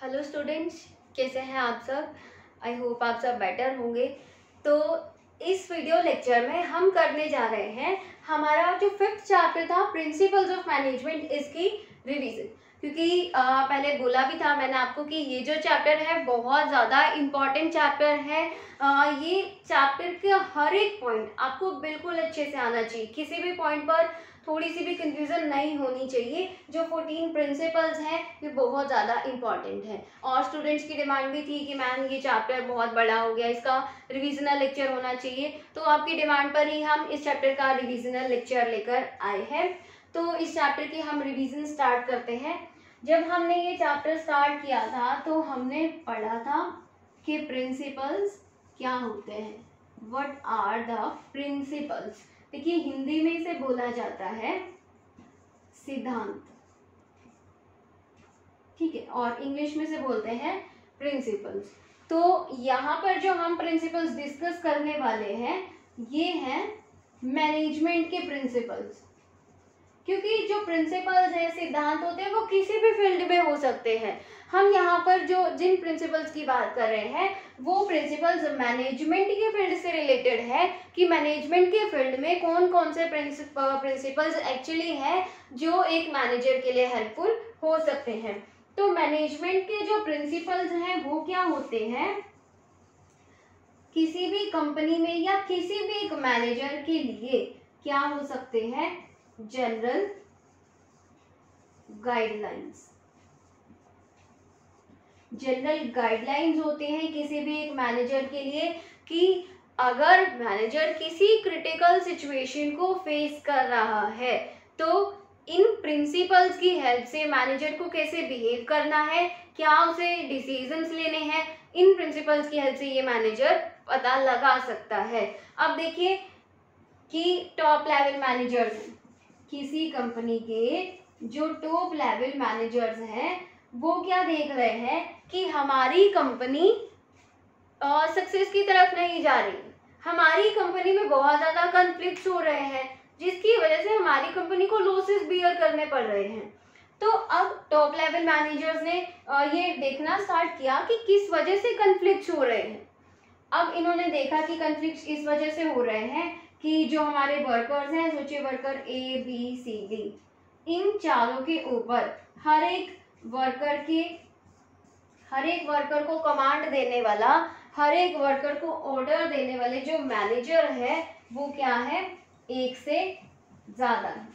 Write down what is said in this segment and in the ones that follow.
Hello students, कैसे हैं आप सब। आई होप आप सब बेटर होंगे। तो इस वीडियो लेक्चर में हम करने जा रहे हैं हमारा जो 5th चैप्टर था प्रिंसिपल्स ऑफ मैनेजमेंट, इसकी रिवीजन। क्योंकि पहले बोला भी था मैंने आपको कि ये जो चैप्टर है बहुत ज़्यादा इम्पॉर्टेंट चैप्टर है। ये चैप्टर का हर एक पॉइंट आपको बिल्कुल अच्छे से आना चाहिए, किसी भी पॉइंट पर थोड़ी सी भी कंफ्यूजन नहीं होनी चाहिए। जो 14 प्रिंसिपल्स हैं ये बहुत ज़्यादा इम्पॉर्टेंट है। और स्टूडेंट्स की डिमांड भी थी कि मैम ये चैप्टर बहुत बड़ा हो गया, इसका रिविजनल लेक्चर होना चाहिए। तो आपकी डिमांड पर ही हम इस चैप्टर का रिविजनल लेक्चर लेकर आए हैं। तो इस चैप्टर की हम रिविजन स्टार्ट करते हैं। जब हमने ये चैप्टर स्टार्ट किया था तो हमने पढ़ा था कि प्रिंसिपल्स क्या होते हैं, व्हाट आर द प्रिंसिपल्स। देखिए हिंदी में इसे बोला जाता है सिद्धांत, ठीक है, और इंग्लिश में से बोलते हैं प्रिंसिपल्स। तो यहाँ पर जो हम प्रिंसिपल्स डिस्कस करने वाले हैं ये हैं मैनेजमेंट के प्रिंसिपल्स। क्योंकि जो प्रिंसिपल्स हैं, सिद्धांत होते हैं, वो किसी भी फील्ड में हो सकते हैं। हम यहाँ पर जो जिन प्रिंसिपल्स की बात कर रहे हैं वो प्रिंसिपल्स मैनेजमेंट के फील्ड से रिलेटेड है कि मैनेजमेंट के फील्ड में कौन कौन से प्रिंसिपल्स एक्चुअली है जो एक मैनेजर के लिए हेल्पफुल हो सकते हैं। तो मैनेजमेंट के जो प्रिंसिपल्स हैं वो क्या होते हैं, किसी भी कंपनी में या किसी भी एक मैनेजर के लिए क्या हो सकते हैं, जनरल गाइडलाइंस। जनरल गाइडलाइंस होते हैं किसी भी एक मैनेजर के लिए कि अगर मैनेजर किसी क्रिटिकल सिचुएशन को फेस कर रहा है तो इन प्रिंसिपल्स की हेल्प से मैनेजर को कैसे बिहेव करना है, क्या उसे डिसीजंस लेने हैं, इन प्रिंसिपल्स की हेल्प से ये मैनेजर पता लगा सकता है। अब देखिए कि टॉप लेवल मैनेजर्स, किसी कंपनी के जो टॉप लेवल मैनेजर्स हैं वो क्या देख रहे हैं कि हमारी कंपनी सक्सेस की तरफ नहीं जा रही, हमारी कंपनी में बहुत ज़्यादा कॉन्फ्लिक्ट्स हो रहे हैं जिसकी वजह से हमारी कंपनी को लॉसेस बियर करने पड़ रहे हैं। तो अब टॉप लेवल मैनेजर्स ने ये देखना स्टार्ट किया कि किस वजह से कॉन्फ्लिक्ट्स हो रहे हैं। अब इन्होंने देखा कि कॉन्फ्लिक्ट्स इस वजह से हो रहे हैं कि जो हमारे वर्कर्स हैं, सोचिए worker A B C D, इन चारों के ऊपर हर एक वर्कर को कमांड देने वाला, हर एक वर्कर को ऑर्डर देने वाले जो मैनेजर है वो क्या है, एक से ज्यादा है।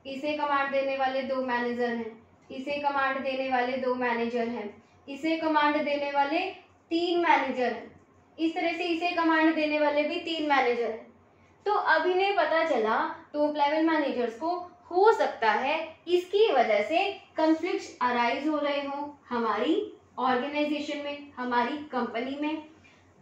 इसे कमांड देने वाले 2 मैनेजर हैं, इसे कमांड देने वाले 2 मैनेजर हैं, इसे कमांड देने वाले 3 मैनेजर हैं, इस तरह से इसे कमांड देने वाले भी 3 मैनेजर हैं। तो अब इन्हें पता चला टॉप लेवल मैनेजर्स को हो सकता है इसकी वजह से कॉन्फ्लिक्ट्स अराइज हो रहे हो हमारी ऑर्गेनाइजेशन में, हमारी कंपनी में।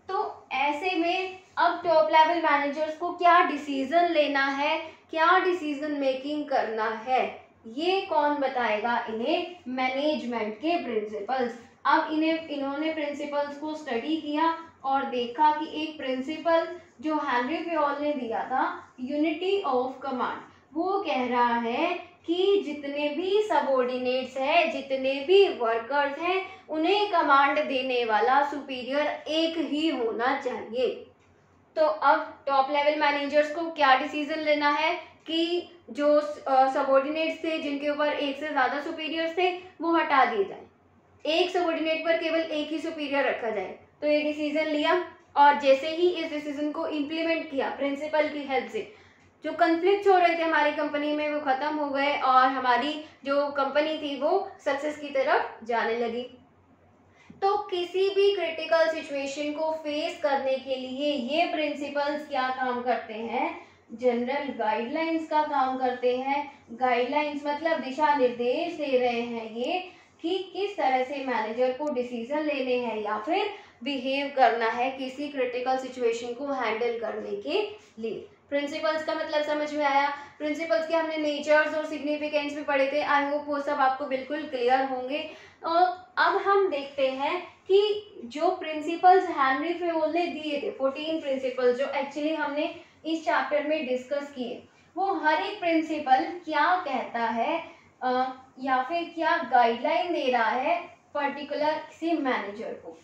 तो ऐसे में अब टॉप लेवल मैनेजर्स को क्या डिसीजन लेना है, क्या डिसीजन मेकिंग करना है, ये कौन बताएगा इन्हें, मैनेजमेंट के प्रिंसिपल्स। अब इन्होंने प्रिंसिपल्स को स्टडी किया और देखा कि एक प्रिंसिपल जो हेनरी फेयोल ने दिया था, यूनिटी ऑफ कमांड, वो कह रहा है कि जितने भी सबऑर्डिनेट्स हैं, जितने भी वर्कर्स हैं, उन्हें कमांड देने वाला सुपीरियर एक ही होना चाहिए। तो अब टॉप लेवल मैनेजर्स को क्या डिसीजन लेना है कि जो सबऑर्डिनेट्स थे जिनके ऊपर एक से ज़्यादा सुपीरियर्स थे वो हटा दिए जाए, एक सबऑर्डिनेट पर केवल एक ही सुपीरियर रखा जाए। तो ये डिसीजन लिया और जैसे ही इस डिसीजन को इम्प्लीमेंट किया प्रिंसिपल की हेल्प से, जो कॉन्फ्लिक्ट हो रहे थे हमारी कंपनी में वो खत्म हो गए और हमारी जो कंपनी थी वो सक्सेस की तरफ जाने लगी। तो किसी भी क्रिटिकल सिचुएशन को फेस करने के लिए ये प्रिंसिपल्स क्या काम करते हैं, जनरल गाइडलाइंस का काम करते हैं। गाइडलाइंस मतलब दिशा निर्देश दे रहे हैं ये कि किस तरह से मैनेजर को डिसीजन लेने हैं या फिर बिहेव करना है किसी क्रिटिकल सिचुएशन को हैंडल करने के लिए। प्रिंसिपल्स का मतलब समझ में आया। प्रिंसिपल्स के हमने नेचर्स और सिग्निफिकेंस भी पढ़े थे, आई होप वो सब आपको बिल्कुल क्लियर होंगे। और अब हम देखते हैं कि जो प्रिंसिपल्स हेनरी फेयोल ने दिए थे, 14 प्रिंसिपल्स जो एक्चुअली हमने इस चैप्टर में डिस्कस किए, वो हर एक प्रिंसिपल क्या कहता है या फिर क्या गाइडलाइन दे रहा है पर्टिकुलर किसी मैनेजर को।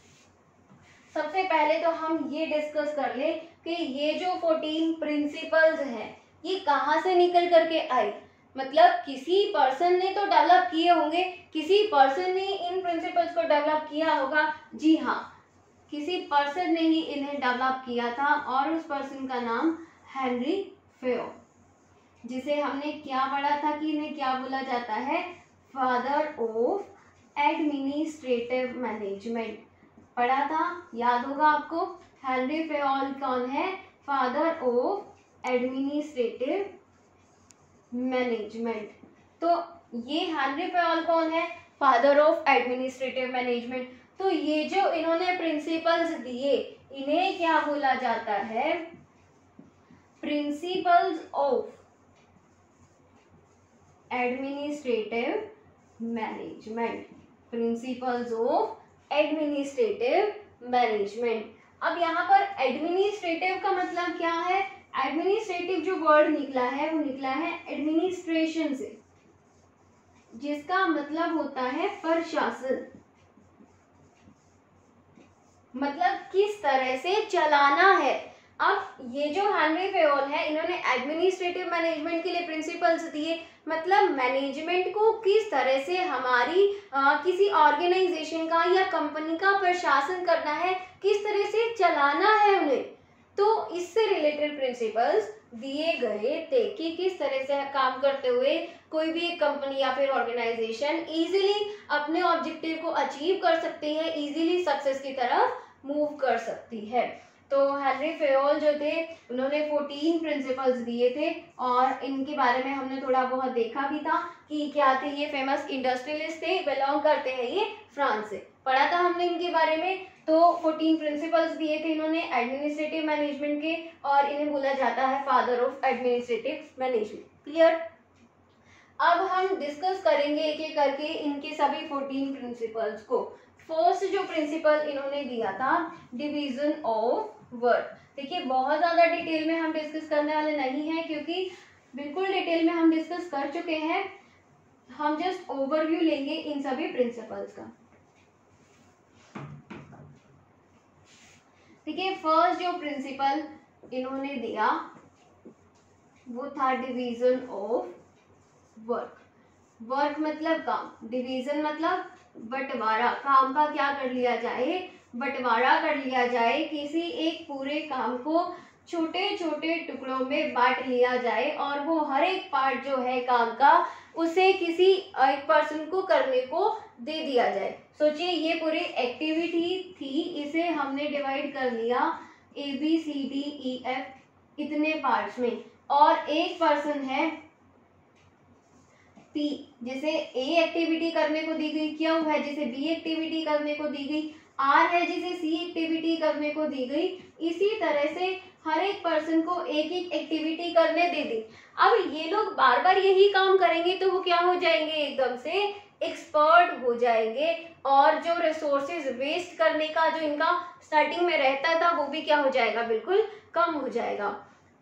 सबसे पहले तो हम ये डिस्कस कर ले कि ये जो 14 प्रिंसिपल्स हैं ये कहाँ से निकल करके आए। मतलब किसी पर्सन ने तो डेवलप किए होंगे, किसी पर्सन ने इन प्रिंसिपल्स को डेवलप किया होगा। जी हाँ, किसी पर्सन ने ही इन्हें डेवलप किया था और उस पर्सन का नाम हेनरी फेयोल, जिसे हमने क्या पढ़ा था कि इन्हें क्या बोला जाता है, फादर ऑफ एडमिनिस्ट्रेटिव मैनेजमेंट पढ़ा था, याद होगा आपको। हेनरी फेयोल कौन है, फादर ऑफ एडमिनिस्ट्रेटिव मैनेजमेंट। तो ये हेनरी फेयोल कौन है, फादर ऑफ एडमिनिस्ट्रेटिव मैनेजमेंट। तो ये जो इन्होंने प्रिंसिपल्स दिए इन्हें क्या बोला जाता है, principles of administrative management, principles of administrative management. अब यहाँ पर एडमिनिस्ट्रेटिव का मतलब क्या है, एडमिनिस्ट्रेटिव जो वर्ड निकला है वो निकला है एडमिनिस्ट्रेशन से, जिसका मतलब होता है प्रशासन, मतलब किस तरह से चलाना है। अब ये जो हेनरी फेयोल है इन्होंने एडमिनिस्ट्रेटिव मैनेजमेंट के लिए प्रिंसिपल्स दिए, मतलब मैनेजमेंट को किस तरह से हमारी किसी ऑर्गेनाइजेशन का या कंपनी का प्रशासन करना है, किस तरह से चलाना है उन्हें। तो इससे रिलेटेड प्रिंसिपल्स दिए गए थे कि किस तरह से काम करते हुए कोई भी एक कंपनी या फिर ऑर्गेनाइजेशन इजीली अपने ऑब्जेक्टिव को अचीव कर सकती है, इजीली सक्सेस की तरफ मूव कर सकती है। तो हेनरी फेयोल जो थे उन्होंने 14 प्रिंसिपल्स दिए थे और इनके बारे में हमने थोड़ा बहुत देखा भी था कि क्या थे। ये फेमस इंडस्ट्रियलिस्ट थे, बिलोंग करते हैं ये फ्रांस से, पढ़ा था हमने इनके बारे में। तो 14 प्रिंसिपल्स दिए थे इन्होंने एडमिनिस्ट्रेटिव मैनेजमेंट के और इन्हें बोला जाता है father of administrative management. Clear. अब हम डिस्कस करेंगे एक एक करके इनके सभी 14 प्रिंसिपल्स को। फर्स्ट जो प्रिंसिपल इन्होंने दिया था, डिवीजन ऑफ वर्क। देखिए बहुत ज़्यादा डिटेल में हम डिस्कस करने वाले नहीं हैं क्योंकि बिल्कुल डिटेल में हम डिस्कस कर चुके हैं, हम जस्ट ओवरव्यू लेंगे इन सभी प्रिंसिपल्स का। देखिए फर्स्ट जो प्रिंसिपल इन्होंने दिया वो था डिवीजन ऑफ वर्क। वर्क मतलब काम, डिवीजन मतलब बंटवारा, काम का क्या कर लिया जाए, बंटवारा कर लिया जाए, किसी एक पूरे काम को छोटे छोटे टुकड़ों में बांट लिया जाए और वो हर एक पार्ट जो है काम का उसे किसी एक पर्सन को करने को दे दिया जाए। सोचिए ये पूरी एक्टिविटी थी, इसे हमने डिवाइड कर लिया ABCDEF इतने पार्ट्स में और एक पर्सन है P जिसे A एक्टिविटी करने को दी गई, Q है जिसे B एक्टिविटी करने को दी गई, R है जिसे C एक्टिविटी करने को दी गई। इसी तरह से हर एक पर्सन को एक एक एक्टिविटी करने दे दी। अब ये लोग बार बार यही काम करेंगे तो वो क्या हो जाएंगे, एकदम से एक्सपर्ट हो जाएंगे और जो रिसोर्सेज वेस्ट करने का जो इनका स्टार्टिंग में रहता था वो भी क्या हो जाएगा, बिल्कुल कम हो जाएगा।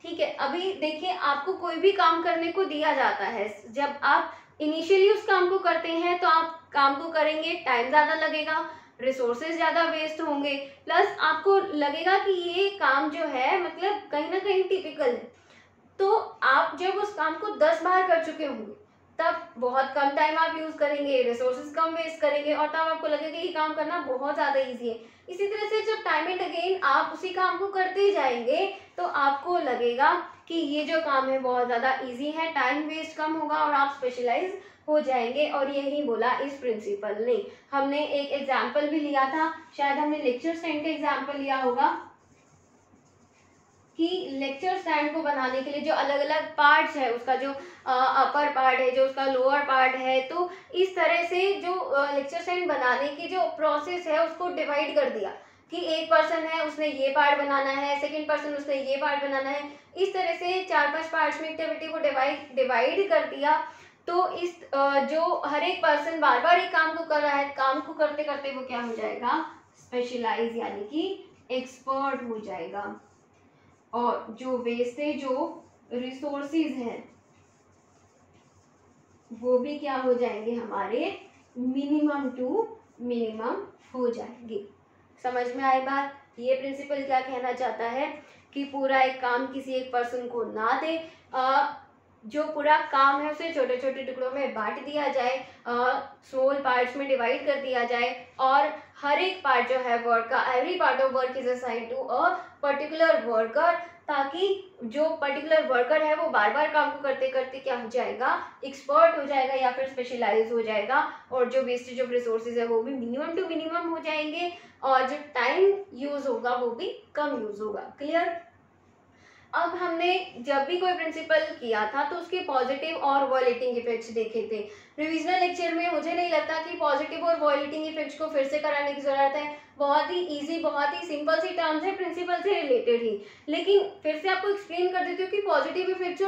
ठीक है। अभी देखिए आपको कोई भी काम करने को दिया जाता है, जब आप इनिशियली उस काम को करते हैं तो आप काम को करेंगे, टाइम ज़्यादा लगेगा, रिसोर्सेज ज़्यादा वेस्ट होंगे, प्लस आपको लगेगा कि ये काम जो है मतलब कहीं ना कहीं टिपिकल है। तो आप जब उस काम को 10 बार कर चुके होंगे तब बहुत कम टाइम आप यूज़ करेंगे, रिसोर्सेज कम वेस्ट करेंगे और तब आपको लगेगा कि ये काम करना बहुत ज़्यादा ईजी है। इसी तरह से जब टाइम एंड अगेन आप उसी काम को करते जाएंगे तो आपको लगेगा कि ये जो काम है बहुत ज़्यादा इजी है, टाइम वेस्ट कम होगा और आप स्पेशलाइज हो जाएंगे। और यही बोला इस प्रिंसिपल ने। हमने एक एग्जाम्पल भी लिया था, शायद हमने लेक्चर स्टैंड का एग्जाम्पल लिया होगा कि लेक्चर स्टैंड को बनाने के लिए जो अलग अलग पार्ट्स है, उसका जो अपर पार्ट है, जो उसका लोअर पार्ट है, तो इस तरह से जो लेक्चर स्टैंड बनाने की जो प्रोसेस है उसको डिवाइड कर दिया कि एक पर्सन है उसने ये पार्ट बनाना है, सेकंड पर्सन उसने ये पार्ट बनाना है। इस तरह से 4-5 पार्ट्स में एक्टिविटी को डिवाइड कर दिया। तो इस जो हर एक पर्सन बार बार एक काम को कर रहा है, काम को करते करते वो क्या हो जाएगा, स्पेशलाइज यानी कि एक्सपर्ट हो जाएगा। और जो वेस्टेज जो रिसोर्सेज हैं वो भी क्या हो जाएंगे हमारे मिनिमम टू मिनिमम हो जाएंगे। समझ में आई बात? ये प्रिंसिपल क्या कहना चाहता है कि पूरा एक काम किसी एक पर्सन को ना दे, जो पूरा काम है उसे छोटे छोटे टुकड़ों में बांट दिया जाए, स्मॉल पार्ट्स में डिवाइड कर दिया जाए, और हर एक पार्ट जो है वर्क का, every part of work is assigned to a particular worker, ताकि जो पर्टिकुलर वर्कर है वो बार बार काम को करते करते क्या हो जाएगा, एक्सपर्ट हो जाएगा या फिर स्पेशलाइज हो जाएगा, और जो वेस्टेज ऑफ रिसोर्सेज है वो भी मिनिमम टू मिनिमम हो जाएंगे, और जो टाइम यूज होगा वो भी कम यूज होगा। क्लियर? अब हमने जब भी कोई प्रिंसिपल किया था तो उसके पॉजिटिव और वॉयलेटिंग इफेक्ट्स देखे थे। रिविजनल लेक्चर में मुझे नहीं लगता कि पॉजिटिव और वॉयलेटिंग इफेक्ट्स को फिर से कराने की जरूरत है, बहुत ही इजी, बहुत ही सिंपल सी टर्म्स है, प्रिंसिपल से रिलेटेड ही, लेकिन फिर से आपको एक्सप्लेन कर देती हूँ कि पॉजिटिव इफेक्ट्स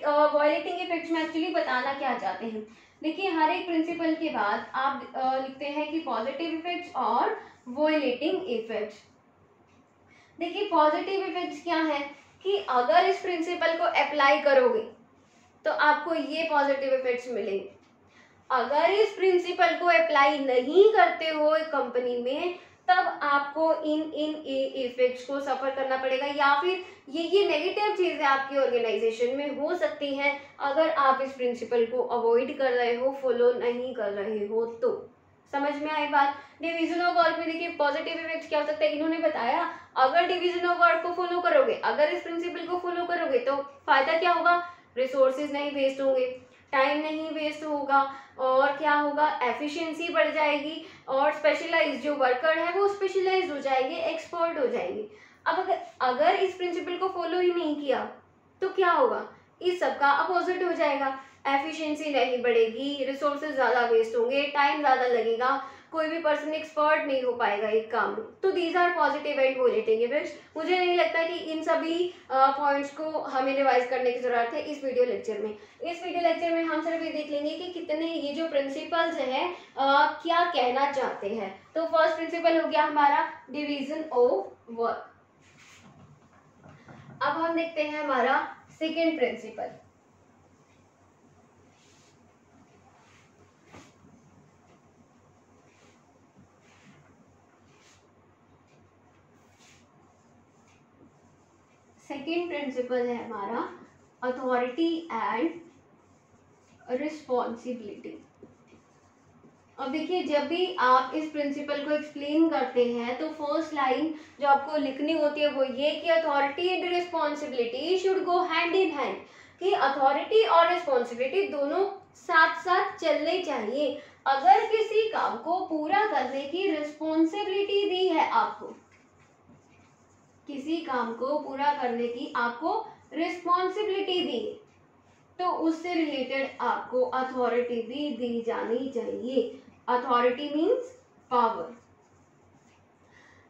और वॉयलेटिंग इफेक्ट्स में एक्चुअली बताना क्या चाहते हैं। देखिए, हर एक प्रिंसिपल के बाद आप लिखते हैं कि पॉजिटिव इफेक्ट्स और वॉयलेटिंग इफेक्ट्स। देखिए, पॉजिटिव इफेक्ट्स क्या है कि अगर इस प्रिंसिपल को अप्लाई करोगे तो आपको ये पॉजिटिव इफेक्ट्स मिलेंगे। अगर इस प्रिंसिपल को अप्लाई नहीं करते हो एक कंपनी में, तब आपको इन इफेक्ट्स को सफर करना पड़ेगा, या फिर ये नेगेटिव चीजें आपकी ऑर्गेनाइजेशन में हो सकती हैं अगर आप इस प्रिंसिपल को अवॉइड कर रहे हो, फॉलो नहीं कर रहे हो तो। समझ में आई बात? डिवीजन ऑफ वर्क में देखिए पॉजिटिव इफेक्ट्स क्या हो सकता है, इन्होंने बताया अगर डिवीजन ऑफ वर्क को फॉलो करोगे, अगर इस प्रिंसिपल को फॉलो करोगे तो फायदा क्या होगा, रिसोर्सेज नहीं वेस्ट होंगे, टाइम नहीं वेस्ट होगा, और क्या होगा, एफिशिएंसी बढ़ जाएगी, और स्पेशलाइज जो वर्कर है वो स्पेशलाइज हो जाएंगे, एक्सपर्ट हो जाएंगे। अब अगर इस प्रिंसिपल को फॉलो ही नहीं किया तो क्या होगा, इस सब का अपोजिट हो जाएगा, एफिशिएंसी नहीं बढ़ेगी, रिसोर्सेज ज़्यादा वेस्ट होंगे, टाइम ज़्यादा लगेगा, कोई भी पर्सन एक्सपर्ट नहीं हो पाएगा एक काम में। तो these are positive and violating effects. मुझे नहीं लगता कि इन सभी पॉइंट्स को हमें रिवाइज करने की जरूरत है इस वीडियो लेक्चर में। इस वीडियो लेक्चर में हम सिर्फ ये देख लेंगे कि कितने ये जो प्रिंसिपल्स हैं क्या कहना चाहते हैं। तो फर्स्ट प्रिंसिपल हो गया हमारा डिवीजन ऑफ वर्क। अब हम देखते हैं हमारा सेकेंड प्रिंसिपल। सेकेंड प्रिंसिपल है हमारा अथॉरिटी एंड रिस्पॉन्सिबिलिटी। अब देखिए, जब भी आप इस प्रिंसिपल को एक्सप्लेन करते हैं तो फर्स्ट लाइन जो आपको लिखनी होती है वो ये कि authority and responsibility should go hand in hand, कि अथॉरिटी और रिस्पॉन्सिबिलिटी दोनों साथ साथ चलने चाहिए। अगर किसी काम को पूरा करने की रिस्पॉन्सिबिलिटी दी है आपको, किसी काम को पूरा करने की आपको रिस्पॉन्सिबिलिटी दी, तो उससे रिलेटेड आपको अथॉरिटी भी दी जानी चाहिए। Authority means power.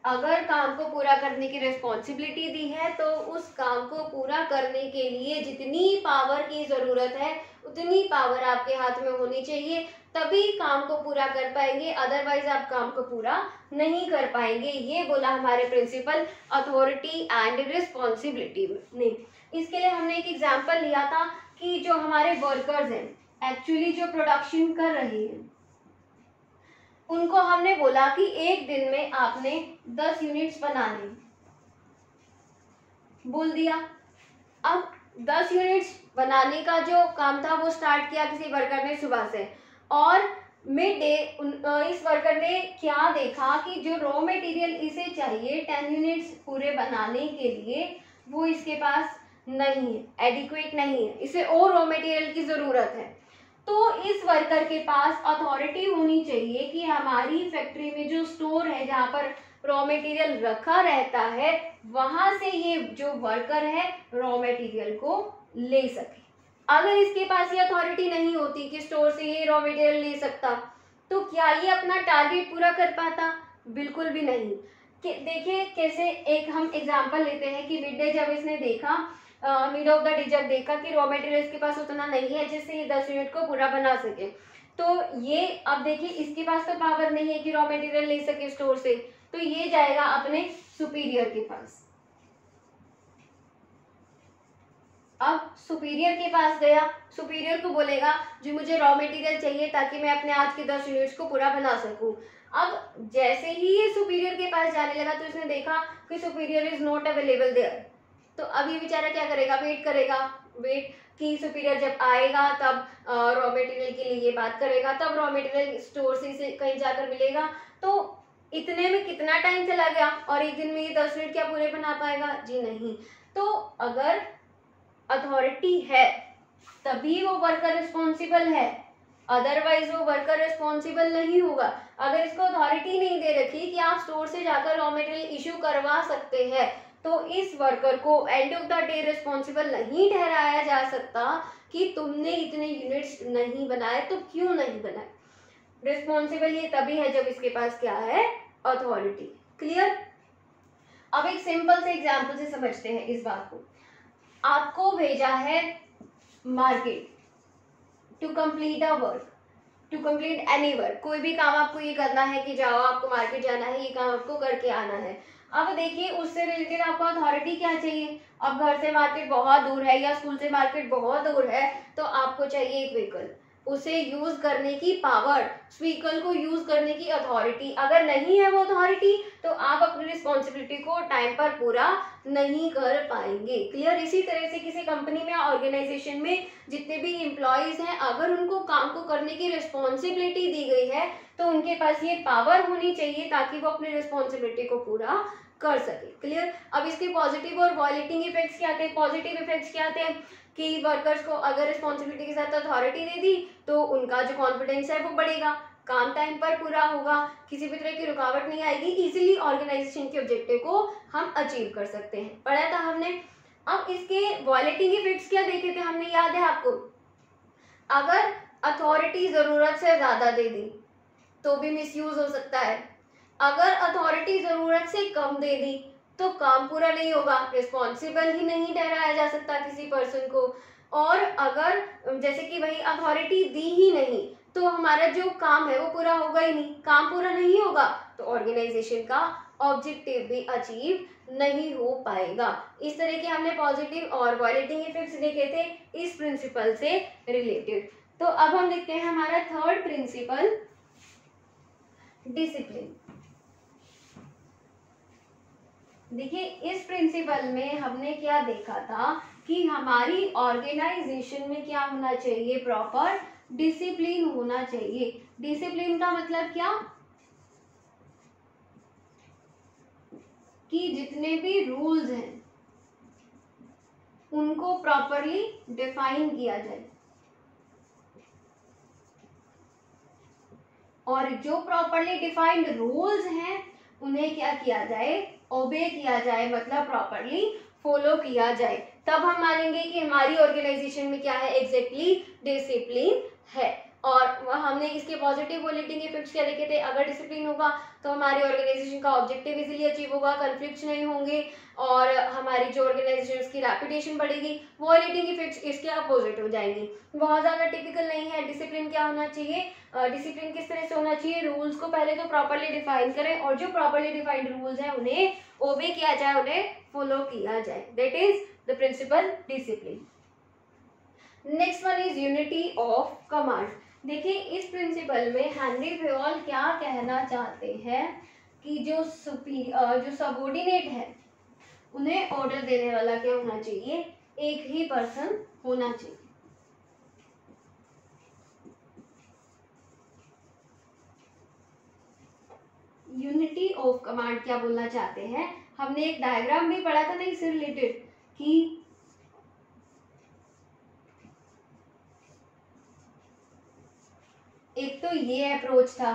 अगर काम को पूरा करने की रिस्पॉन्सिबिलिटी दी है तो उस काम को पूरा करने के लिए जितनी पावर की जरूरत है उतनी पावर आपके हाथ में होनी चाहिए, तभी काम को पूरा कर पाएंगे, अदरवाइज आप काम को पूरा नहीं कर पाएंगे। ये बोला हमारे प्रिंसिपल अथॉरिटी एंड रिस्पॉन्सिबिलिटी ने। इसके लिए हमने एक एग्जांपल लिया था कि जो हमारे वर्कर्स हैं एक्चुअली जो प्रोडक्शन कर रहे हैं, उनको हमने बोला कि एक दिन में आपने 10 यूनिट्स बनाने बोल दिया। अब 10 यूनिट्स बनाने का जो काम था वो स्टार्ट किया किसी वर्कर ने सुबह से, और मिड डे इस वर्कर ने क्या देखा कि जो रॉ मटेरियल इसे चाहिए 10 यूनिट्स पूरे बनाने के लिए वो इसके पास नहीं है, एडिक्वेट नहीं है, इसे और रॉ मटेरियल की ज़रूरत है। तो इस वर्कर के पास अथॉरिटी होनी चाहिए कि हमारी फैक्ट्री में जो स्टोर है जहाँ पर रॉ मटेरियल रखा रहता है वहाँ से ये जो वर्कर है रॉ मटेरियल को ले सके। अगर इसके पास ये अथॉरिटी नहीं होती कि स्टोर से ये रॉ मटेरियल ले सकता, तो क्या ये अपना टारगेट पूरा कर पाता? बिल्कुल भी नहीं। देखिए कैसे, एक हम एग्जांपल लेते हैं कि मिड डे जब इसने देखा, मिड ऑफ द डे जब देखा कि रॉ मटेरियल इसके पास उतना नहीं है जिससे ये 10 यूनिट को पूरा बना सके, तो ये अब देखिए इसके पास तो पावर नहीं है कि रॉ मटेरियल ले सके स्टोर से, तो ये जाएगा अपने सुपीरियर के पास। अब सुपीरियर के पास गया, सुपीरियर को बोलेगा जी मुझे रॉ मटेरियल चाहिए ताकि मैं अपने आज के 10 यूनिट्स को पूरा बना सकूं। अब जैसे ही ये सुपीरियर के पास जाने लगा तो इसने देखा कि superior is not available there, तो अब ये बेचारा क्या करेगा, वेट करेगा, वेट कि सुपीरियर जब आएगा तब रॉ मटेरियल के लिए ये बात करेगा, तब रॉ मटेरियल स्टोर से कहीं जाकर मिलेगा। तो इतने में कितना टाइम चला गया, और एक दिन में ये 10 यूनिट क्या पूरे बना पाएगा? जी नहीं। तो अगर अथॉरिटी है तभी वो वर्कर रिस्पॉन्सिबल है, अदरवाइज वो वर्कर रिस्पॉन्सिबल नहीं होगा। अगर इसको अथॉरिटी नहीं दे रखी कि आप स्टोर से जाकर रॉ मटेरियल इश्यू करवा सकते हैं, तो इस वर्कर को end of the day responsible नहीं ठहराया जा सकता कि तुमने इतने यूनिट्स नहीं बनाए, तो क्यों नहीं बनाए। रिस्पॉन्सिबल ये तभी है जब इसके पास क्या है, अथॉरिटी। क्लियर। अब एक सिंपल से एग्जांपल से समझते हैं इस बात को। आपको भेजा है market to complete a work, to complete any work, कोई भी काम आपको ये करना है कि जाओ आपको मार्केट जाना है, ये काम आपको करके आना है। अब देखिए उससे रिलेटेड आपको अथॉरिटी क्या चाहिए। अब घर से मार्केट बहुत दूर है या स्कूल से मार्केट बहुत दूर है, तो आपको चाहिए एक व्हीकल, उसे यूज करने की पावर, व्हीकल को यूज करने की अथॉरिटी। अगर नहीं है वो अथॉरिटी तो आप अपनी रिस्पॉन्सिबिलिटी को टाइम पर पूरा नहीं कर पाएंगे। क्लियर। इसी तरह से किसी कंपनी में या ऑर्गेनाइजेशन में जितने भी एम्प्लॉयज हैं, अगर उनको काम को करने की रिस्पॉन्सिबिलिटी दी गई है तो उनके पास ये पावर होनी चाहिए ताकि वो अपनी रिस्पॉन्सिबिलिटी को पूरा कर सके। क्लियर। अब इसके पॉजिटिव और वॉलेटिंग इफेक्ट्स क्या थे। पॉजिटिव इफेक्ट्स क्या थे कि वर्कर्स को अगर रिस्पॉन्सिबिलिटी के साथ अथॉरिटी दे दी तो उनका जो कॉन्फिडेंस है वो बढ़ेगा, काम टाइम पर पूरा होगा, किसी भी तरह की रुकावट नहीं आएगी, इजीली ऑर्गेनाइजेशन के ऑब्जेक्टिव को हम अचीव कर सकते हैं। पढ़ा था हमने। अब इसके वॉलेटिंग इफेक्ट्स क्या देखे थे हमने, याद है आपको। अगर अथॉरिटी जरूरत से ज्यादा दे दी तो भी मिसयूज हो सकता है, अगर अथॉरिटी जरूरत से कम दे दी तो काम पूरा नहीं होगा, रिस्पॉन्सिबल ही नहीं ठहराया जा सकता किसी पर्सन को। और अगर जैसे कि वही अथॉरिटी दी ही नहीं तो हमारा जो काम है वो पूरा होगा ही नहीं, काम पूरा नहीं होगा तो ऑर्गेनाइजेशन का ऑब्जेक्टिव भी अचीव नहीं हो पाएगा। इस तरह के हमने पॉजिटिव और वॉलेटिंग इफेक्ट्स देखे थे इस प्रिंसिपल से रिलेटेड। तो अब हम देखते हैं हमारा थर्ड प्रिंसिपल, डिसिप्लिन। देखिए इस प्रिंसिपल में हमने क्या देखा था कि हमारी ऑर्गेनाइजेशन में क्या होना चाहिए, प्रॉपर डिसिप्लिन होना चाहिए। डिसिप्लिन का मतलब क्या कि जितने भी रूल्स हैं उनको प्रॉपरली डिफाइन किया जाए, और जो प्रॉपरली डिफाइंड रूल्स हैं उन्हें क्या किया जाए, ओबे किया जाए, मतलब प्रॉपरली फॉलो किया जाए। तब हम मानेंगे कि हमारी ऑर्गेनाइजेशन में क्या है, एग्जैक्टली डिसिप्लिन है। और हमने इसके पॉजिटिव वॉलेटिंग इफेक्ट्स क्या देखे थे। अगर डिसिप्लिन होगा तो हमारी ऑर्गेनाइजेशन का ऑब्जेक्टिव इजीली अचीव होगा, कन्फ्लिक्ट्स नहीं होंगे और हमारी जो ऑर्गेनाइजेशन उसकी रेपुटेशन बढ़ेगी। वॉलेटिंग इफेक्ट्स इसके अपोजिट हो जाएंगे, बहुत ज़्यादा टिपिकल नहीं है। डिसिप्लिन क्या होना चाहिए, डिसिप्लिन किस तरह से होना चाहिए, रूल्स को पहले तो प्रॉपरली डिफाइन करें और जो प्रॉपरली डिफाइंड रूल्स हैं उन्हें ओबे किया जाए, उन्हें फॉलो किया जाए। That is the principle discipline. Next one is unity of command. देखिए इस प्रिंसिपल में हेनरी फेयोल क्या कहना चाहते हैं कि जो सबऑर्डिनेट है उन्हें ऑर्डर देने वाला क्या होना चाहिए, एक ही पर्सन होना चाहिए। यूनिटी ऑफ कमांड क्या बोलना चाहते हैं, हमने एक डायग्राम भी पढ़ा था ना इससे रिलेटेड कि एक तो ये अप्रोच था,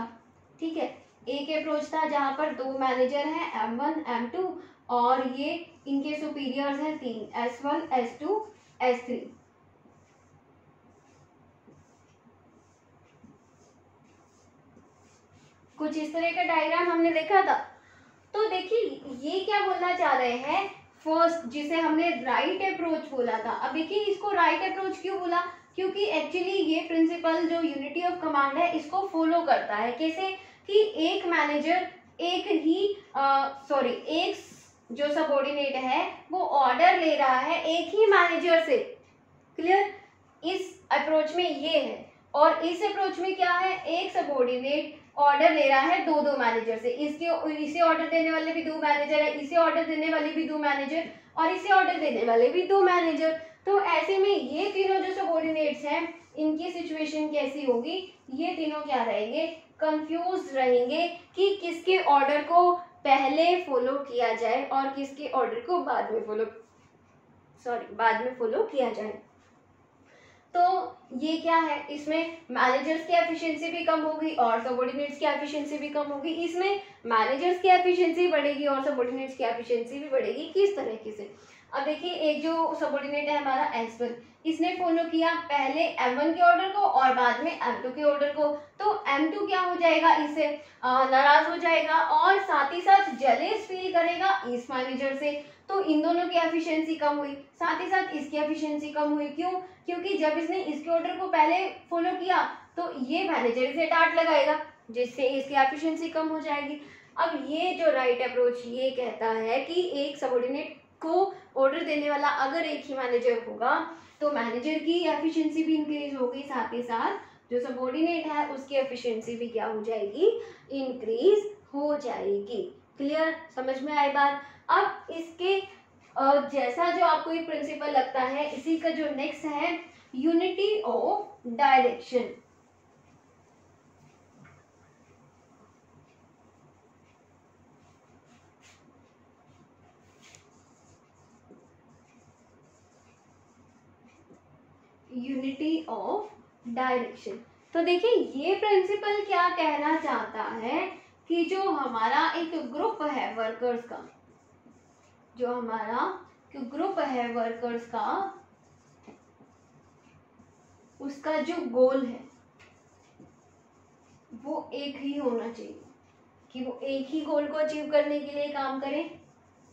ठीक है, एक अप्रोच था जहां पर दो मैनेजर हैं M1 M2 और ये इनके सुपीरियर्स हैं तीन, S1 S2 S3। कुछ इस तरह का डायग्राम हमने देखा था। तो देखिए ये क्या बोलना चाह रहे हैं, फर्स्ट जिसे हमने राइट अप्रोच बोला था। अब देखिए इसको राइट अप्रोच क्यों बोला, क्योंकि एक्चुअली ये प्रिंसिपल जो यूनिटी ऑफ कमांड है इसको फॉलो करता है। कैसे कि एक मैनेजर एक ही एक जो सबऑर्डिनेट है वो ऑर्डर ले रहा है एक ही मैनेजर से। क्लियर। इस अप्रोच में ये है और इस अप्रोच में क्या है, एक सबऑर्डिनेट ऑर्डर ले रहा है दो मैनेजर से, इसे ऑर्डर देने वाले भी दो मैनेजर है, इसे ऑर्डर देने वाले भी दो मैनेजर, और इसे ऑर्डर देने वाले भी दो मैनेजर। तो ऐसे में ये तीनों जो सबऑर्डिनेट्स हैं इनकी सिचुएशन कैसी होगी, ये तीनों क्या रहेंगे, कंफ्यूज रहेंगे कि किसके ऑर्डर को पहले फॉलो किया जाए और किसके ऑर्डर को बाद में फॉलो किया जाए। तो ये क्या है, इसमें मैनेजर्स की एफिशिएंसी भी कम होगी और सबऑर्डिनेट्स की एफिशिएंसी भी कम होगी। इसमें मैनेजर्स की एफिशिएंसी बढ़ेगी और सबऑर्डिनेट्स की एफिशिएंसी भी बढ़ेगी। किस तरीके से, अब देखिए एक जो सबऑर्डिनेट है हमारा S1, इसने फॉलो किया पहले M1 के ऑर्डर को और बाद में M2 के ऑर्डर को, तो M2 क्या हो जाएगा, इससे नाराज हो जाएगा और साथ ही साथ जेलस फील करेगा इस मैनेजर से। तो इन दोनों की एफिशिएंसी कम हुई, साथ ही साथ इसकी एफिशिएंसी कम हुई। क्यों, क्योंकि जब इसने इसके ऑर्डर को पहले फॉलो किया तो ये मैनेजर से डांट लगाएगा जिससे इसकी एफिशिएंसी कम हो जाएगी। अब ये जो राइट अप्रोच ये कहता है कि एक सबऑर्डिनेट को ऑर्डर देने वाला अगर एक ही मैनेजर होगा तो मैनेजर की एफिशिएंसी भी इंक्रीज होगी, साथ ही साथ जो सबऑर्डिनेट है उसकी एफिशिएंसी भी क्या हो जाएगी, इंक्रीज हो जाएगी। क्लियर, समझ में आई बात। अब इसके जैसा जो आपको ये प्रिंसिपल लगता है, इसी का जो नेक्स्ट है unity of direction. Unity of direction, तो देखिए ये प्रिंसिपल क्या कहना चाहता है कि जो हमारा एक ग्रुप है वर्कर्स का, जो हमारा ग्रुप है वर्कर्स का, उसका जो गोल है वो एक ही होना चाहिए, कि वो एक ही गोल को अचीव करने के लिए काम करें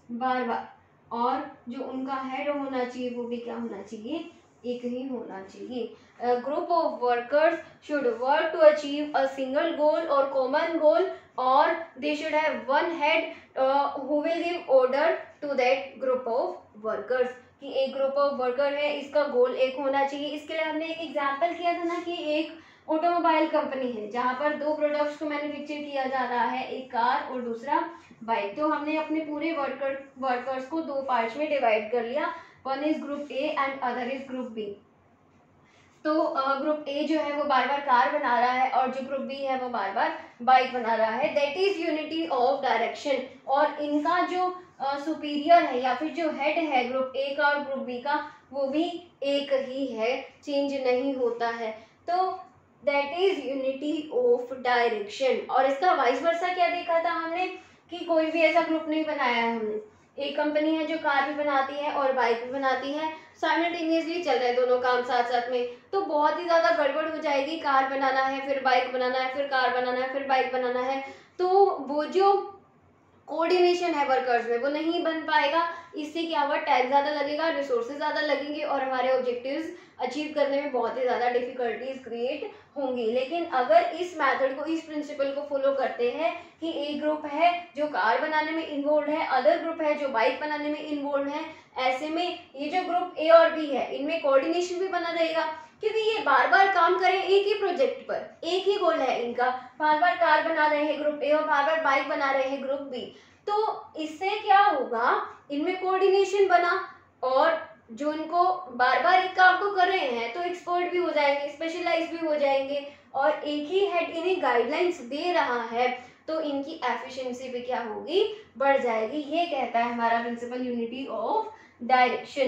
बार बार, और जो उनका हेड होना चाहिए वो भी क्या होना चाहिए, एक ही होना चाहिए। Group of workers should work to achieve a single goal और कॉमन गोल, और they should have one head who will give order to that group of workers, कि एक ग्रुप ऑफ वर्कर है इसका गोल एक होना चाहिए। इसके लिए हमने एक एग्जांपल किया था ना कि एक ऑटोमोबाइल कंपनी है जहां पर दो प्रोडक्ट्स को मैन्युफैक्चर किया जा रहा है, एक कार और दूसरा बाइक। तो हमने अपने पूरे वर्कर्स को दो पार्ट्स में डिवाइड कर लिया, one is group A and other is group B. तो ग्रुप ए जो है वो बार बार कार बना रहा है और जो ग्रुप बी है वो बार बार बाइक बना रहा है। That is unity of direction, और इनका जो सुपीरियर है या फिर जो हेड है ग्रुप ए का और ग्रुप बी का वो भी एक ही है, चेंज नहीं होता है। तो that is unity of direction. और इसका वाइस वर्सा क्या देखा था हमने कि कोई भी ऐसा ग्रुप नहीं बनाया है हमने, एक कंपनी है जो कार भी बनाती है और बाइक भी बनाती है, साइमल्टेनियसली चल रहे हैं दोनों काम साथ साथ में, तो बहुत ही ज़्यादा गड़बड़ हो जाएगी। कार बनाना है फिर बाइक बनाना है, फिर कार बनाना है फिर बाइक बनाना है, तो वो जो कोऑर्डिनेशन है वर्कर्स में वो नहीं बन पाएगा। इससे क्या हुआ, टाइम ज़्यादा लगेगा, रिसोर्सेज ज़्यादा लगेंगे और हमारे ऑब्जेक्टिव्स अचीव करने में बहुत ही ज़्यादा डिफिकल्टीज क्रिएट होंगी। लेकिन अगर इस मेथड को, इस प्रिंसिपल को फॉलो करते हैं कि एक ग्रुप है जो कार बनाने में इन्वॉल्व है, अदर ग्रुप है जो बाइक बनाने में इन्वॉल्व है, ऐसे में ये जो ग्रुप ए और बी है इनमें कोऑर्डिनेशन भी बना रहेगा, क्योंकि ये बार बार काम करें एक ही प्रोजेक्ट पर, एक ही गोल है इनका, बार बार कार बना रहे हैं ग्रुप ए और बार बार बाइक बना रहे हैं ग्रुप बी। तो इससे क्या होगा, इनमें कोऑर्डिनेशन बना और जो इनको बार बार एक काम को कर रहे हैं तो एक्सपर्ट भी हो जाएंगे, स्पेशलाइज भी हो जाएंगे, और एक ही हेड इन्हें गाइडलाइंस दे रहा है तो इनकी एफिशिएंसी भी क्या होगी, बढ़ जाएगी। ये कहता है हमारा principle unity of direction.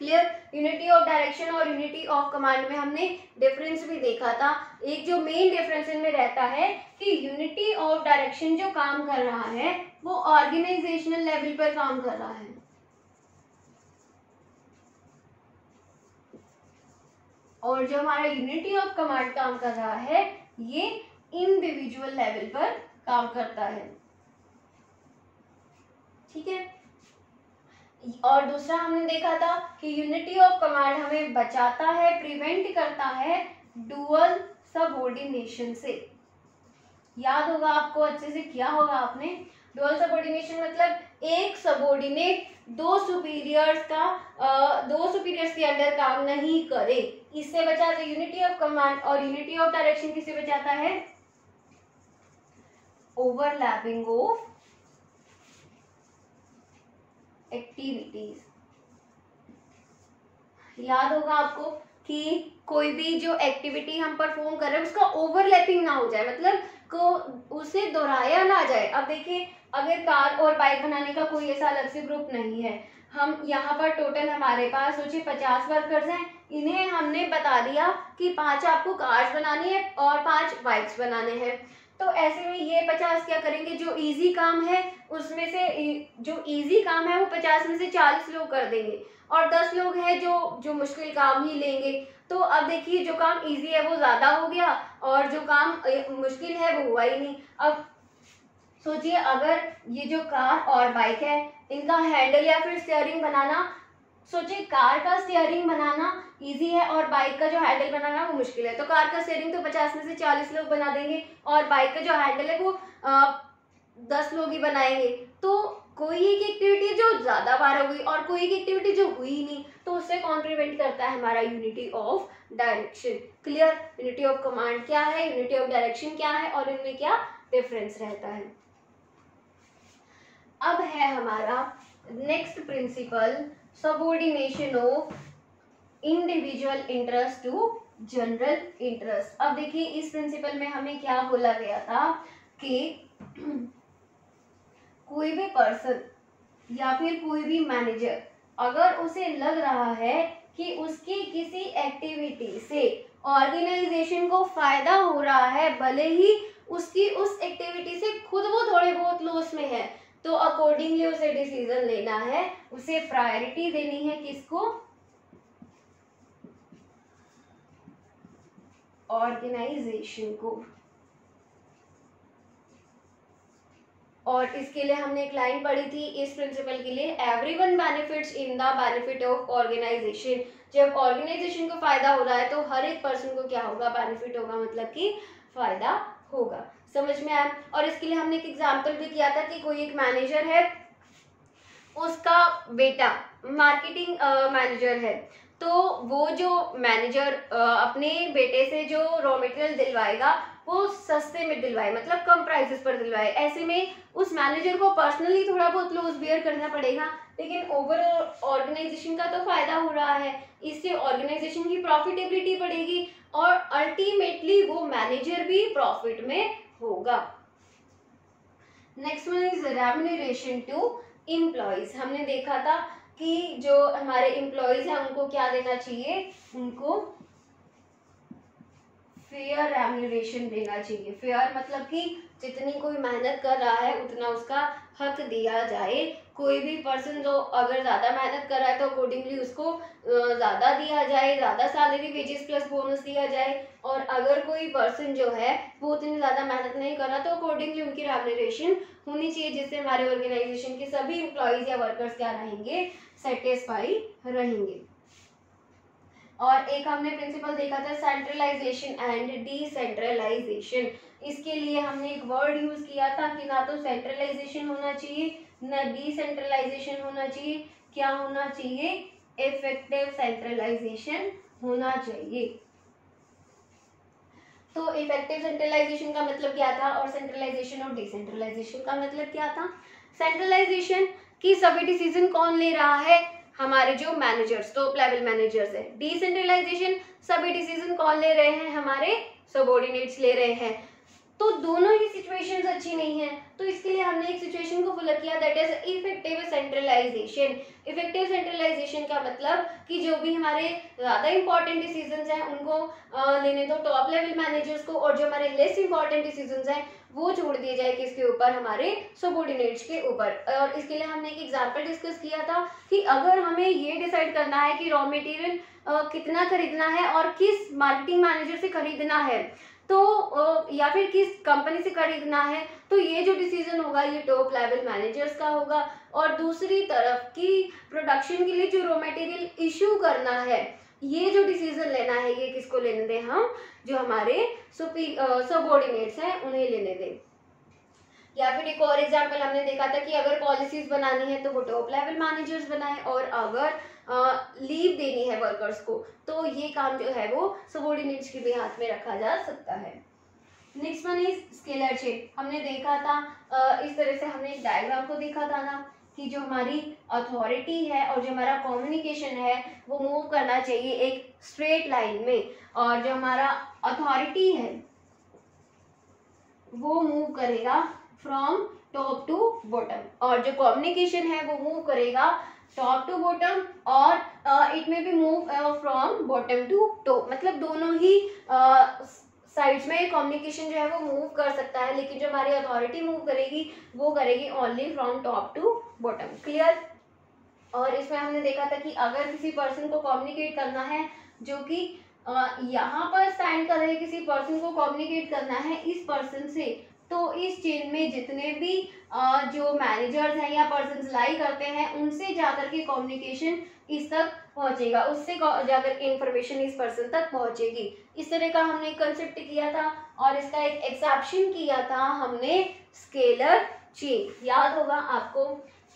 Clear, unity of direction और यूनिटी ऑफ कमांड में हमने डिफरेंस भी देखा था। एक जो मेन डिफरेंस इनमें रहता है कि यूनिटी ऑफ डायरेक्शन जो काम कर रहा है वो ऑर्गेनाइजेशनल लेवल पर काम कर रहा है, और जो हमारा यूनिटी ऑफ कमांड काम कर रहा है ये इंडिविजुअल लेवल पर काम करता है। ठीक है, और दूसरा हमने देखा था कि यूनिटी ऑफ कमांड हमें बचाता है, प्रिवेंट करता है डुअल सबऑर्डिनेशन से। याद होगा आपको, अच्छे से किया होगा आपने। डुअल सबऑर्डिनेशन मतलब एक सबऑर्डिनेट दो सुपीरियर्स के अंडर काम नहीं करे, इससे बचाता है यूनिटी ऑफ कमांड, और यूनिटी ऑफ डायरेक्शन किससे बचाता है? Overlapping of activities. याद होगा आपको कि कोई भी जो एक्टिविटी हम परफॉर्म कर रहे हैं उसका ओवरलैपिंग ना हो जाए, मतलब को उसे दोहराया ना जाए। अब देखिए अगर कार और बाइक बनाने का कोई ऐसा अलग से ग्रुप नहीं है, हम यहाँ पर टोटल हमारे पास सोचिए 50 वर्कर्स हैं, इन्हें हमने बता दिया कि 5 आपको कार्स बनानी है और 5 बाइक्स बनाने हैं। तो ऐसे में ये 50 क्या करेंगे, जो इजी काम है उसमें से जो इजी काम है वो 50 में से 40 लोग कर देंगे, और 10 लोग हैं जो मुश्किल काम ही लेंगे। तो अब देखिए जो काम इजी है वो ज़्यादा हो गया और जो काम मुश्किल है वो हुआ ही नहीं। अब सोचिए अगर ये जो कार और बाइक है इनका हैंडल या फिर स्टीयरिंग बनाना, सोचिए कार का स्टीयरिंग बनाना इजी है और बाइक का जो हैंडल बनाना वो मुश्किल है। तो कार का स्टीयरिंग तो 50 में से 40 लोग बना देंगे और बाइक का जो हैंडल है वो 10 लोग ही बनाएंगे। तो कोई एक एक्टिविटी जो ज़्यादा बार हो गई और कोई एक एक्टिविटी जो हुई ही नहीं, तो उससे कौन प्रिवेंट करता है? हमारा unity of direction. Clear? Unity of command क्या है, यूनिटी ऑफ डायरेक्शन क्या है और इनमें क्या डिफरेंस रहता है। अब है हमारा next principle, subordination of individual interest to general interest. अब देखिए इस प्रिंसिपल में हमें क्या बोला गया था कि कोई भी पर्सन या फिर कोई भी मैनेजर अगर उसे लग रहा है कि उसकी किसी एक्टिविटी से ऑर्गेनाइजेशन को फायदा हो रहा है, भले ही उसकी उस एक्टिविटी से खुद वो थोड़े बहुत लॉस में है, तो अकॉर्डिंगली उसे डिसीजन लेना है, उसे प्रायोरिटी देनी है किसको? ऑर्गेनाइजेशन को। और इसके लिए हमने एक लाइन पढ़ी थी इस प्रिंसिपल के लिए, everyone benefits in the benefit of organisation. जब ऑर्गेनाइजेशन को फायदा हो रहा है तो हर एक पर्सन को क्या होगा? बेनिफिट होगा, मतलब कि फायदा होगा। समझ में आया? और इसके लिए हमने एक एग्जांपल भी किया था कि कोई एक मैनेजर है, उसका बेटा मार्केटिंग मैनेजर है, तो वो जो मैनेजर अपने बेटे से जो रॉ मटेरियल दिलवाएगा वो सस्ते में दिलवाए, मतलब कम प्राइसेस पर दिलवाए। ऐसे में उस मैनेजर को पर्सनली थोड़ा बहुत लॉस बेयर करना पड़ेगा, लेकिन ओवरऑल ऑर्गेनाइजेशन का तो फायदा हो रहा है, इससे ऑर्गेनाइजेशन की प्रॉफिटेबिलिटी बढ़ेगी और अल्टीमेटली वो मैनेजर भी प्रॉफिट में होगा। Next one is remuneration to employees. हमने देखा था कि जो हमारे एम्प्लॉइज हैं उनको क्या देना चाहिए? उनको फेयर रेम्यूनरेशन देना चाहिए। फेयर मतलब कि जितनी कोई मेहनत कर रहा है उतना उसका हक दिया जाए। कोई भी पर्सन जो अगर ज़्यादा मेहनत कर रहा है तो अकॉर्डिंगली उसको ज़्यादा दिया जाए, ज़्यादा सैलरी वेजेस प्लस बोनस दिया जाए। और अगर कोई पर्सन जो है वो उतनी ज़्यादा मेहनत नहीं कर रहा तो अकॉर्डिंगली उनकी रेम्यूनरेशन होनी चाहिए, जिससे हमारे ऑर्गेनाइजेशन के सभी एम्प्लॉयज़ या वर्कर्स क्या रहेंगे? सेटिस्फाई रहेंगे। और एक हमने प्रिंसिपल देखा था सेंट्रलाइजेशन एंड डिसेंट्रलाइजेशन। इसके लिए हमने एक वर्ड यूज किया था कि ना तो सेंट्रलाइजेशन होना चाहिए ना डिसेंट्रलाइजेशन होना चाहिए। क्या होना चाहिए? इफेक्टिव सेंट्रलाइजेशन होना चाहिए। तो इफेक्टिव सेंट्रलाइजेशन का मतलब क्या था और सेंट्रलाइजेशन और डिसेंट्रलाइजेशन का मतलब क्या था? सेंट्रलाइजेशन की सभी डिसीजन कौन ले रहा है? हमारे जो मैनेजर्स, टॉप लेवल मैनेजर्स है। डिसेंट्रलाइजेशन सभी डिसीजन कौन ले रहे हैं? हमारे सबऑर्डिनेट्स ले रहे हैं। तो दोनों ही सिचुएशंस अच्छी नहीं है, तो इसके लिए हमने एक सिचुएशन को फॉलो किया, that is effective centralisation. Effective centralisation का मतलब कि जो भी हमारे ज़्यादा इंपॉर्टेंट डिसीजंस हैं उनको लेने दो टॉप लेवल मैनेजर्स को, और जो हमारे लेस इंपॉर्टेंट डिसीजंस हैं वो छोड़ दिए जाए किसके ऊपर? हमारे सबऑर्डिनेट्स के ऊपर। और इसके लिए हमने एक एग्जांपल डिस्कस किया था कि अगर हमें ये डिसाइड करना है कि रॉ मटेरियल कितना खरीदना है और किस मार्केटिंग मैनेजर से खरीदना है, तो या फिर किस कंपनी से खरीदना है, तो ये जो डिसीजन होगा ये टॉप लेवल मैनेजर्स का होगा। और दूसरी तरफ की प्रोडक्शन के लिए जो रॉ मटेरियल इशू करना है, ये जो डिसीजन लेना है ये किसको लेने दें? हम जो हमारे सबऑर्डिनेट्स हैं उन्हें लेने दें। या फिर एक और एग्जांपल हमने देखा था कि अगर पॉलिसीज बनानी है तो वो टॉप लेवल मैनेजर्स बनाएं, और अगर लीव देनी है वर्कर्स को, तो ये काम जो है वो सबॉर्डिनेट्स के भी हाथ में रखा जा सकता है। Next one is scalar chain. हमने देखा था इस तरह से हमने एक डायग्राम को देखा था ना कि जो हमारी अथॉरिटी है और जो हमारा कम्युनिकेशन है वो मूव करना चाहिए एक स्ट्रेट लाइन में, और जो हमारा अथॉरिटी है वो मूव करेगा फ्रॉम टॉप टू बॉटम, और जो कम्युनिकेशन है वो मूव करेगा टॉप टू बॉटम, और इट में भी move from bottom to top, मतलब दोनों ही साइड्स में कम्युनिकेशन जो है वो मूव कर सकता है, लेकिन जो हमारी अथॉरिटी मूव करेगी वो करेगी only from top to bottom. Clear? और इसमें हमने देखा था कि अगर किसी पर्सन को कम्युनिकेट करना है जो कि यहाँ पर स्टैंड कर रहे किसी पर्सन को कम्युनिकेट करना है इस पर्सन से, तो इस चेन में जितने भी जो मैनेजर्स हैं या पर्सन लाई करते हैं उनसे जाकर के कम्युनिकेशन इस तक पहुंचेगा, उससे जाकर के इंफॉर्मेशन इस पर्सन तक पहुंचेगी। इस तरह का हमने कंसेप्ट किया था, और इसका एक एक्सेप्शन किया था हमने स्केलर चेन। याद होगा आपको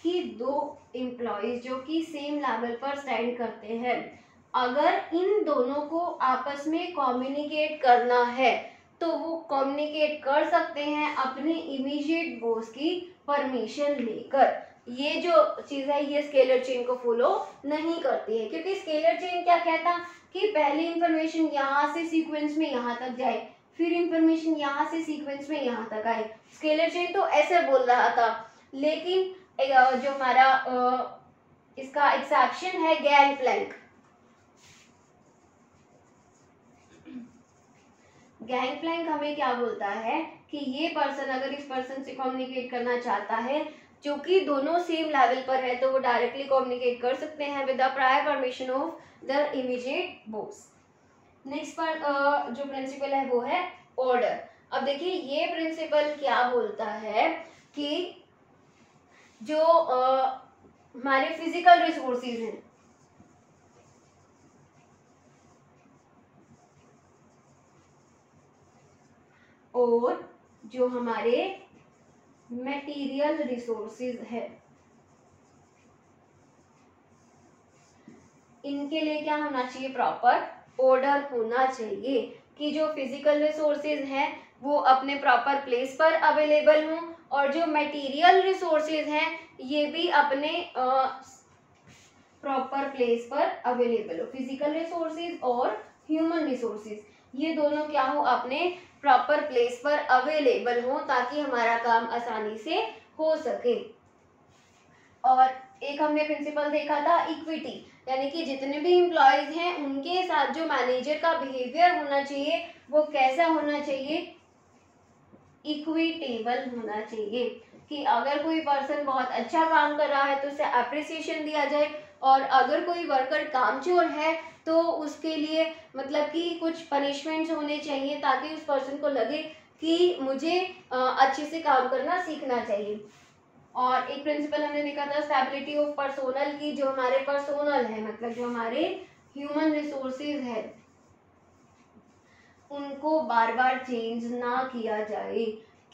कि दो एम्प्लॉयज जो कि सेम लेवल पर स्टैंड करते हैं, अगर इन दोनों को आपस में कम्युनिकेट करना है तो वो कम्युनिकेट कर सकते हैं अपने इमीडिएट बॉस की परमिशन लेकर। ये जो चीज़ है ये स्केलर चेन को फॉलो नहीं करती है, क्योंकि स्केलर चेन क्या कहता कि पहले इंफॉर्मेशन यहाँ से सीक्वेंस में यहाँ तक जाए, फिर इंफॉर्मेशन यहाँ से सीक्वेंस में यहाँ तक आए। स्केलर चेन तो ऐसे बोल रहा था, लेकिन जो हमारा इसका एक्सेप्शन है गैंगप्लैंक। गैंगप्लैंक हमें क्या बोलता है कि ये पर्सन अगर इस पर्सन से कम्युनिकेट करना चाहता है जो कि दोनों सेम लेवल पर है, तो वो डायरेक्टली कम्युनिकेट कर सकते हैं with the prior permission of the immediate boss. Next पर जो प्रिंसिपल है वो है ऑर्डर। अब देखिए ये प्रिंसिपल क्या बोलता है कि जो हमारे फिजिकल रिसोर्सेज हैं और जो हमारे मटेरियल रिसोर्सेज है, इनके लिए क्या होना चाहिए? प्रॉपर ऑर्डर होना चाहिए कि जो फिजिकल रिसोर्सेज हैं वो अपने प्रॉपर प्लेस पर अवेलेबल हों, और जो मटेरियल रिसोर्सेज हैं ये भी अपने प्रॉपर प्लेस पर अवेलेबल हो। फिजिकल रिसोर्सेज और ह्यूमन रिसोर्सेज ये दोनों क्या हो? अपने प्रॉपर प्लेस पर अवेलेबल हो, ताकि हमारा काम आसानी से हो सके। और एक हमने प्रिंसिपल देखा था इक्विटी, यानी कि जितने भी एम्प्लॉयज हैं उनके साथ जो मैनेजर का बिहेवियर होना चाहिए वो कैसा होना चाहिए? इक्विटेबल होना चाहिए, कि अगर कोई पर्सन बहुत अच्छा काम कर रहा है तो उसे अप्रिसिएशन दिया जाए, और अगर कोई वर्कर कामचोर है तो उसके लिए मतलब कि कुछ पनिशमेंट्स होने चाहिए, ताकि उस पर्सन को लगे कि मुझे अच्छे से काम करना सीखना चाहिए। और एक प्रिंसिपल हमने देखा था स्टेबिलिटी ऑफ पर्सोनल की, जो हमारे पर्सोनल है मतलब जो हमारे ह्यूमन रिसोर्सेज है उनको बार बार चेंज ना किया जाए,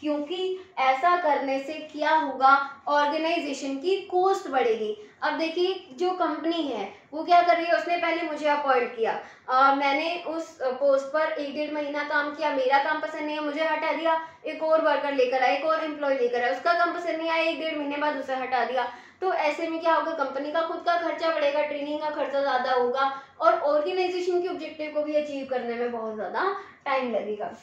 क्योंकि ऐसा करने से क्या होगा? ऑर्गेनाइजेशन की कॉस्ट बढ़ेगी। अब देखिए जो कंपनी है वो क्या कर रही है, उसने पहले मुझे अपॉइंट किया, मैंने उस पोस्ट पर 1-1.5 महीना काम किया, मेरा काम पसंद नहीं है, मुझे हटा दिया, एक और वर्कर लेकर आया, एक और एम्प्लॉय लेकर आया, उसका काम पसंद नहीं आया, 1-1.5 महीने बाद उसे हटा दिया। तो ऐसे में क्या होगा? कंपनी का खुद का खर्चा बढ़ेगा, ट्रेनिंग का खर्चा ज़्यादा होगा, और ऑर्गेनाइजेशन के ऑब्जेक्टिव को भी अचीव करने में बहुत ज़्यादा टाइम लगेगा।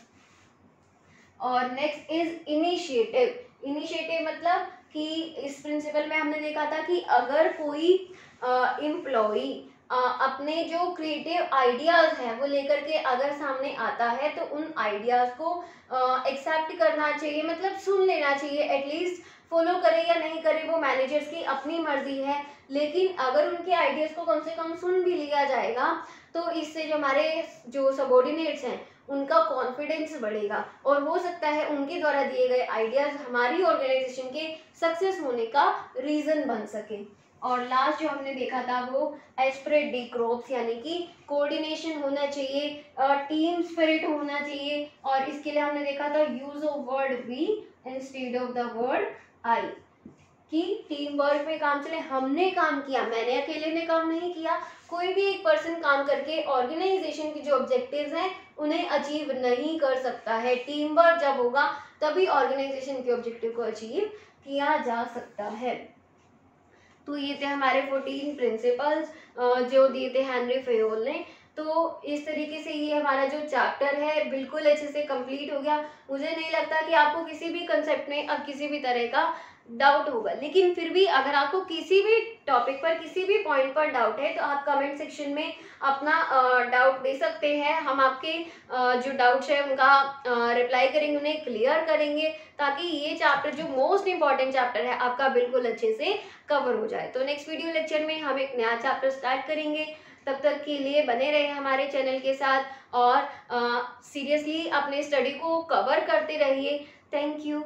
और नेक्स्ट इज इनिशिएटिव। इनिशिएटिव मतलब कि इस प्रिंसिपल में हमने देखा था कि अगर कोई एम्प्लॉई अपने जो क्रिएटिव आइडियाज हैं वो लेकर के अगर सामने आता है तो उन आइडियाज को एक्सेप्ट करना चाहिए, मतलब सुन लेना चाहिए। एटलीस्ट फॉलो करे या नहीं करे वो मैनेजर्स की अपनी मर्जी है, लेकिन अगर उनके आइडियाज को कम से कम सुन भी लिया जाएगा तो इससे जो हमारे जो सबॉर्डिनेट्स हैं उनका कॉन्फिडेंस बढ़ेगा, और हो सकता है उनके द्वारा दिए गए आइडियाज हमारी ऑर्गेनाइजेशन के सक्सेस होने का रीजन बन सके। और लास्ट जो हमने देखा था वो एस्पिरिट डी क्रॉप्स, यानी कि कोऑर्डिनेशन होना चाहिए, टीम स्पिरिट होना चाहिए, और इसके लिए हमने देखा था use of word we instead of the word I. कि टीम वर्क में काम चले, हमने काम किया, मैंने अकेले ने काम नहीं किया। कोई भी एक पर्सन काम करके ऑर्गेनाइजेशन के जो ऑब्जेक्टिव्स हैं उन्हें अचीव नहीं कर सकता है। टीम वर्क जब होगा तभी ऑर्गेनाइजेशन के ऑब्जेक्टिव को अचीव किया जा सकता है। तो ये थे हमारे 14 प्रिंसिपल्स जो दिए थे हेनरी फेयोल ने। तो इस तरीके से ये हमारा जो चैप्टर है बिल्कुल अच्छे से कंप्लीट हो गया। मुझे नहीं लगता कि आपको किसी भी कंसेप्ट में अब किसी भी तरह का डाउट होगा, लेकिन फिर भी अगर आपको किसी भी टॉपिक पर किसी भी पॉइंट पर डाउट है तो आप कमेंट सेक्शन में अपना डाउट दे सकते हैं। हम आपके जो डाउट्स है उनका रिप्लाई करेंगे, उन्हें क्लियर करेंगे, ताकि ये चैप्टर जो मोस्ट इंपॉर्टेंट चैप्टर है आपका बिल्कुल अच्छे से कवर हो जाए। तो नेक्स्ट वीडियो लेक्चर में हम एक नया चैप्टर स्टार्ट करेंगे। तब तक के लिए बने रहे हमारे चैनल के साथ और सीरियसली अपने स्टडी को कवर करते रहिए। Thank you.